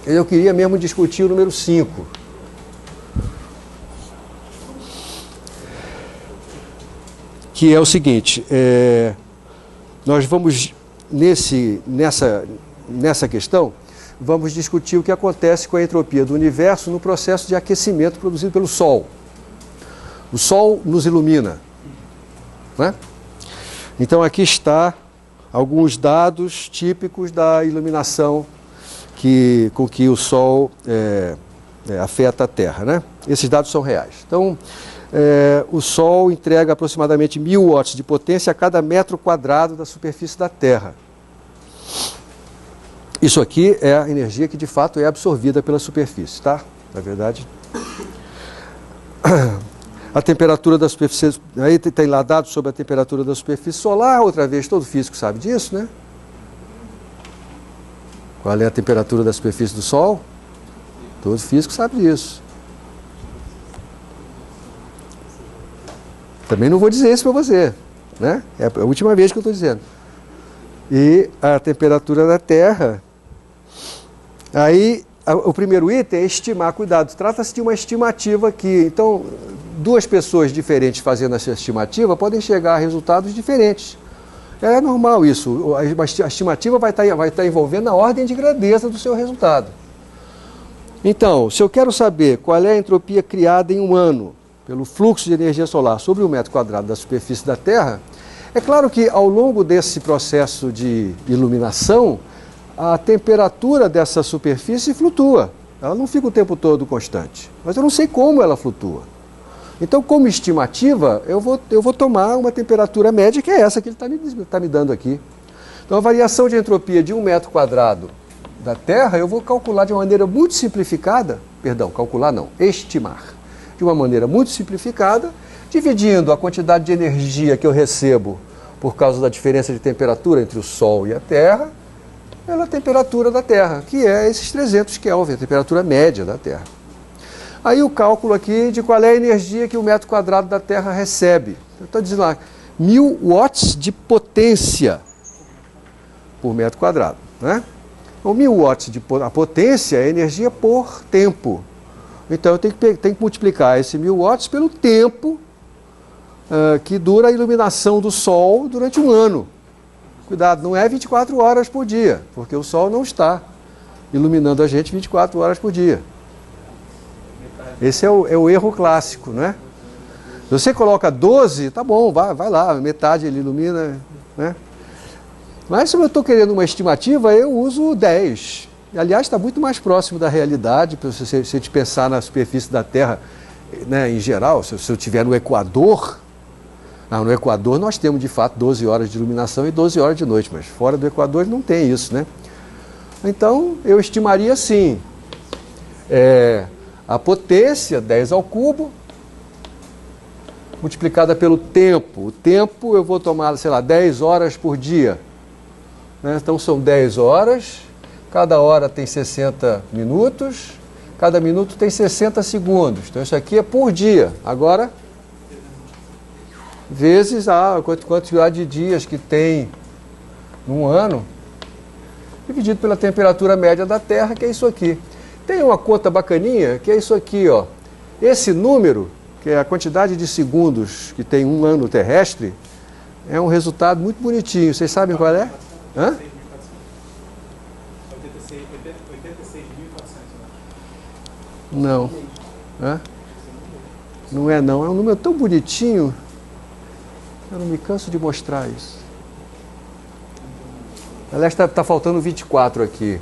Eu queria mesmo discutir o número 5. Que é o seguinte, nós vamos, nessa questão, vamos discutir o que acontece com a entropia do universo no processo de aquecimento produzido pelo Sol. O Sol nos ilumina, né? Então aqui está alguns dados típicos da iluminação com que o Sol afeta a Terra, né? Esses dados são reais. Então, o Sol entrega aproximadamente 1000 watts de potência a cada metro quadrado da superfície da Terra. Isso aqui é a energia que de fato é absorvida pela superfície, tá? Na verdade, a temperatura da superfície, aí tem lá dados sobre a temperatura da superfície solar, outra vez todo físico sabe disso, né? Qual é a temperatura da superfície do Sol? Todo físico sabe disso. Também não vou dizer isso para você, né? É a última vez que eu estou dizendo. E a temperatura da Terra. Aí, o primeiro item é estimar, cuidado, trata-se de uma estimativa aqui. Então, duas pessoas diferentes fazendo essa estimativa podem chegar a resultados diferentes. É normal isso. A estimativa vai estar envolvendo a ordem de grandeza do seu resultado. Então, se eu quero saber qual é a entropia criada em um ano pelo fluxo de energia solar sobre o metro quadrado da superfície da Terra, é claro que ao longo desse processo de iluminação, a temperatura dessa superfície flutua. Ela não fica o tempo todo constante. Mas eu não sei como ela flutua. Então, como estimativa, eu vou tomar uma temperatura média, que é essa que ele está me dando aqui. Então, a variação de entropia de um metro quadrado da Terra, eu vou calcular de uma maneira muito simplificada, estimar, de uma maneira muito simplificada, dividindo a quantidade de energia que eu recebo por causa da diferença de temperatura entre o Sol e a Terra, pela temperatura da Terra, que é esses 300 Kelvin, a temperatura média da Terra. Aí o cálculo aqui de qual é a energia que o metro quadrado da Terra recebe. Eu estou dizendo lá, 1000 watts de potência por metro quadrado, né? Então, 1000 watts a potência é energia por tempo. Então eu tenho que multiplicar esse 1000 watts pelo tempo que dura a iluminação do Sol durante um ano. Cuidado, não é 24 horas por dia, porque o Sol não está iluminando a gente 24 horas por dia. Esse é o erro clássico, né? Se você coloca 12, tá bom, vai lá, metade ele ilumina, né? Mas se eu estou querendo uma estimativa, eu uso 10. Aliás, está muito mais próximo da realidade, se a gente pensar na superfície da Terra, né, em geral, se eu estiver no Equador, no Equador nós temos de fato 12 horas de iluminação e 12 horas de noite, mas fora do Equador não tem isso, né? Então, eu estimaria assim, a potência, 10 ao cubo, multiplicada pelo tempo. O tempo eu vou tomar, sei lá, 10 horas por dia. Né? Então são 10 horas, cada hora tem 60 minutos, cada minuto tem 60 segundos. Então isso aqui é por dia. Agora, vezes a quantidade de dias que tem num ano, dividido pela temperatura média da Terra, que é isso aqui. Tem uma conta bacaninha, que é isso aqui, ó. Esse número, que é a quantidade de segundos que tem um ano terrestre, é um resultado muito bonitinho. Vocês sabem qual é? Hã? 86.400. Não. Hã? Não é não. É um número tão bonitinho. Eu não me canso de mostrar isso. Aliás, está faltando 24 aqui.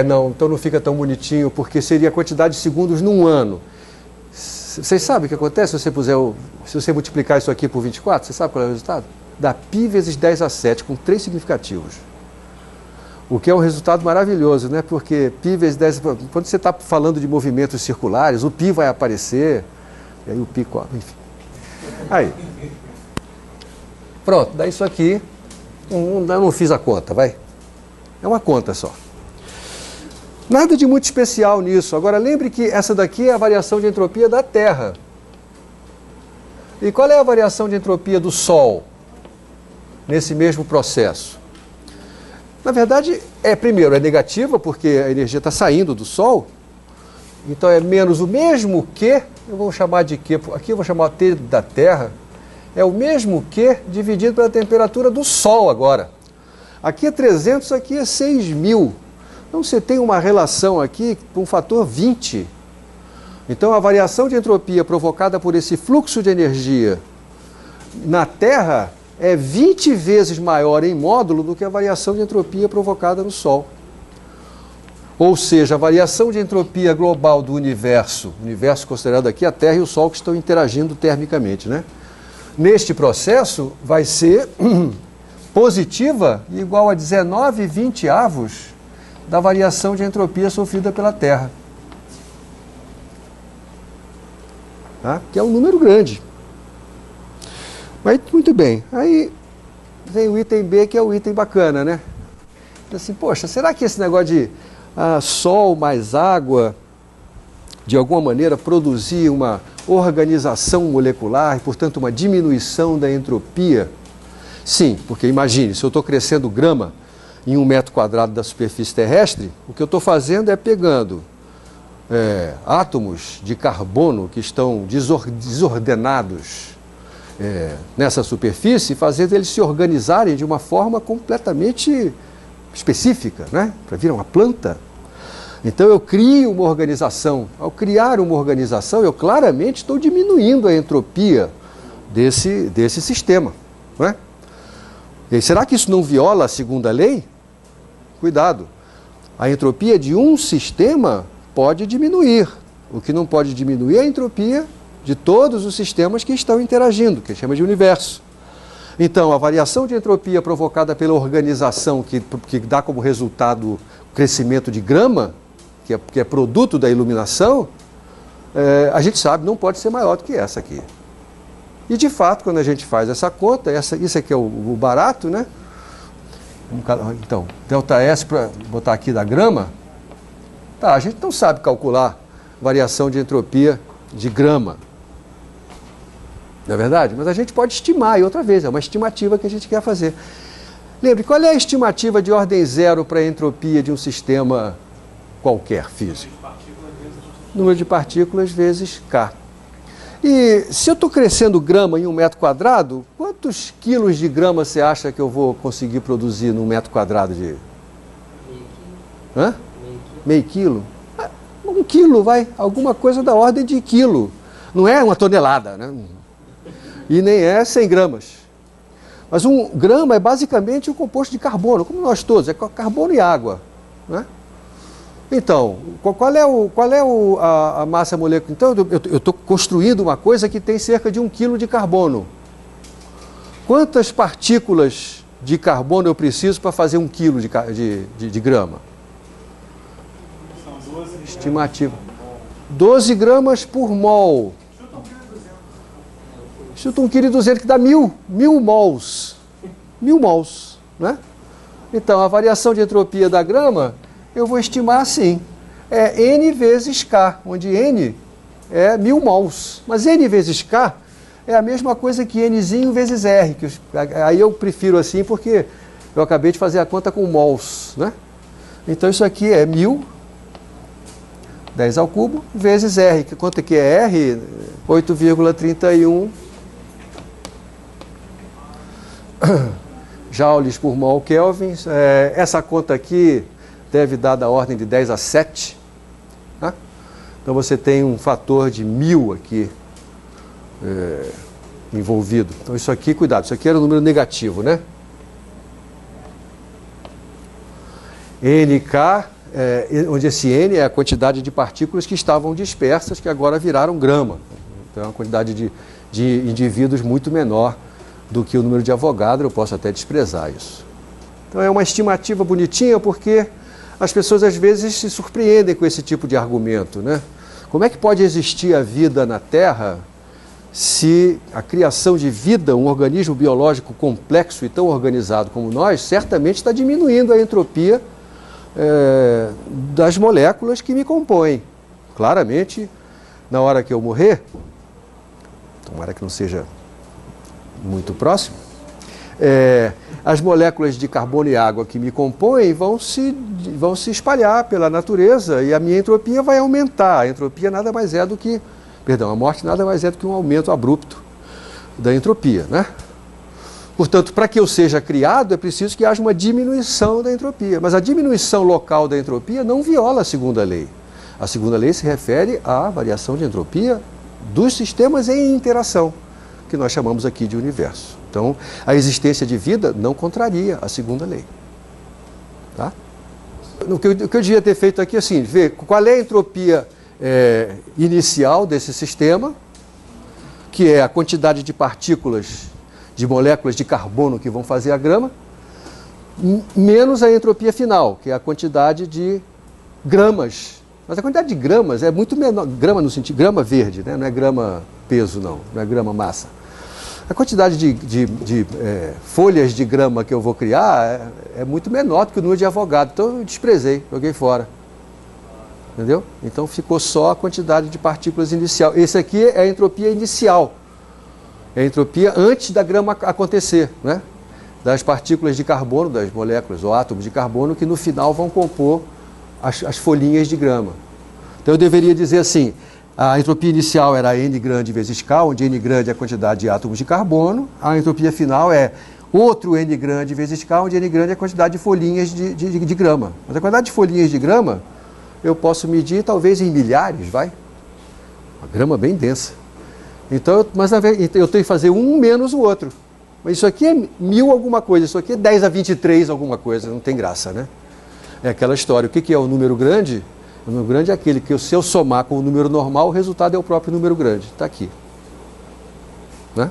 Não, então não fica tão bonitinho, porque seria a quantidade de segundos num ano. Vocês sabem o que acontece se você multiplicar isso aqui por 24? Você sabe qual é o resultado? Dá π vezes 10 a 7, com 3 significativos. O que é um resultado maravilhoso, né? Porque π vezes 10... Quando você está falando de movimentos circulares, o π vai aparecer, e aí o π... Enfim. Aí. Pronto, dá isso aqui. Eu não fiz a conta, vai. É uma conta só. Nada de muito especial nisso. Agora, lembre que essa daqui é a variação de entropia da Terra. E qual é a variação de entropia do Sol nesse mesmo processo? Na verdade, primeiro, é negativa, porque a energia está saindo do Sol, então é menos o mesmo que, eu vou chamar de Q, aqui eu vou chamar T da Terra, é o mesmo que dividido pela temperatura do Sol agora. Aqui é 300, aqui é 6.000. Então você tem uma relação aqui com um fator 20. Então a variação de entropia provocada por esse fluxo de energia na Terra é 20 vezes maior em módulo do que a variação de entropia provocada no Sol. Ou seja, a variação de entropia global do universo considerado aqui a Terra e o Sol que estão interagindo termicamente, né? Neste processo vai ser positiva e igual a 19/20 da variação de entropia sofrida pela Terra. Tá? Que é um número grande. Mas muito bem. Aí vem o item B, que é o item bacana, né? Assim, poxa, será que esse negócio de Sol mais água, de alguma maneira produzir uma organização molecular e, portanto, uma diminuição da entropia? Sim, porque imagine, se eu estou crescendo grama em 1 metro quadrado da superfície terrestre, o que eu estou fazendo é pegando átomos de carbono que estão desordenados nessa superfície e fazendo eles se organizarem de uma forma completamente específica, né? Para virar uma planta. Então eu crio uma organização. Ao criar uma organização, eu claramente estou diminuindo a entropia desse sistema, não é? E aí, será que isso não viola a segunda lei? Cuidado. A entropia de um sistema pode diminuir. O que não pode diminuir é a entropia de todos os sistemas que estão interagindo, que chama de universo. Então, a variação de entropia provocada pela organização, que dá como resultado o crescimento de grama, que é produto da iluminação, a gente sabe, não pode ser maior do que essa aqui. E, de fato, quando a gente faz essa conta, isso aqui é o barato, né? Então, ΔS, para botar aqui da grama, tá, a gente não sabe calcular variação de entropia de grama. Não é verdade? Mas a gente pode estimar, e outra vez, é uma estimativa que a gente quer fazer. Lembre, qual é a estimativa de ordem zero para a entropia de um sistema qualquer físico? Número de partículas vezes K. E se eu estou crescendo grama em 1 metro quadrado, quantos quilos de grama você acha que eu vou conseguir produzir num metro quadrado de... Hã? Meio quilo? 1 quilo, vai. Alguma coisa da ordem de quilo. Não é 1 tonelada, né? E nem é 100 gramas. Mas 1 grama é basicamente um composto de carbono, como nós todos, é carbono e água, né? Então, qual é a massa molecular? Então, eu estou construindo uma coisa que tem cerca de 1 quilo de carbono. Quantas partículas de carbono eu preciso para fazer 1 quilo de grama? São 12 Estimativa. 12 gramas por mol. Chuta 1,2 kg, que dá 1.000 mols. 1.000 mols, né? Então, a variação de entropia da grama, eu vou estimar assim. É N vezes K, onde N é 1.000 mols. Mas N vezes K é a mesma coisa que Nzinho vezes R. Aí eu prefiro assim porque eu acabei de fazer a conta com mols, né? Então, isso aqui é 1.000, 10 ao cubo, vezes R. Quanto que é R? 8,31 joules por mol Kelvin. Essa conta aqui deve dar da ordem de 10 a 7. Tá? Então você tem um fator de 1000 aqui envolvido. Então isso aqui, cuidado, isso aqui era um número negativo, né? NK, onde esse N é a quantidade de partículas que estavam dispersas, que agora viraram grama. Então é uma quantidade de indivíduos muito menor do que o número de Avogadro, eu posso até desprezar isso. Então é uma estimativa bonitinha, porque as pessoas às vezes se surpreendem com esse tipo de argumento, né? Como é que pode existir a vida na Terra se a criação de vida, um organismo biológico complexo e tão organizado como nós, certamente está diminuindo a entropia das moléculas que me compõem. Claramente, na hora que eu morrer, tomara que não seja muito próximo, as moléculas de carbono e água que me compõem vão se espalhar pela natureza e a minha entropia vai aumentar. A entropia nada mais é do que, a morte nada mais é do que um aumento abrupto da entropia, né? Portanto, para que eu seja criado, é preciso que haja uma diminuição da entropia. Mas a diminuição local da entropia não viola a segunda lei. A segunda lei se refere à variação de entropia dos sistemas em interação, que nós chamamos aqui de universo. Então, a existência de vida não contraria a segunda lei. Tá? O que eu devia ter feito aqui é assim, ver qual é a entropia inicial desse sistema, que é a quantidade de partículas, de moléculas de carbono que vão fazer a grama, menos a entropia final, que é a quantidade de gramas. Mas a quantidade de gramas é muito menor, grama no sentido, grama verde, né? Não é grama peso não é grama massa. A quantidade de folhas de grama que eu vou criar é muito menor do que o número de Avogadro, então eu desprezei, joguei fora. Entendeu? Então ficou só a quantidade de partículas inicial. Esse aqui é a entropia inicial. É a entropia antes da grama acontecer, né? Das partículas de carbono, das moléculas ou átomos de carbono que no final vão compor as folhinhas de grama. Então eu deveria dizer assim, a entropia inicial era N grande vezes K, onde N grande é a quantidade de átomos de carbono, a entropia final é outro N grande vezes K, onde N grande é a quantidade de folhinhas de grama. Mas a quantidade de folhinhas de grama eu posso medir talvez em milhares, vai? Uma grama bem densa. Então, mas eu tenho que fazer um menos o outro. Mas isso aqui é 1000 alguma coisa, isso aqui é 10 a 23 alguma coisa, não tem graça, né? É aquela história, o que é o número grande? O número grande é aquele que se eu somar com o número normal, o resultado é o próprio número grande, está aqui. Né?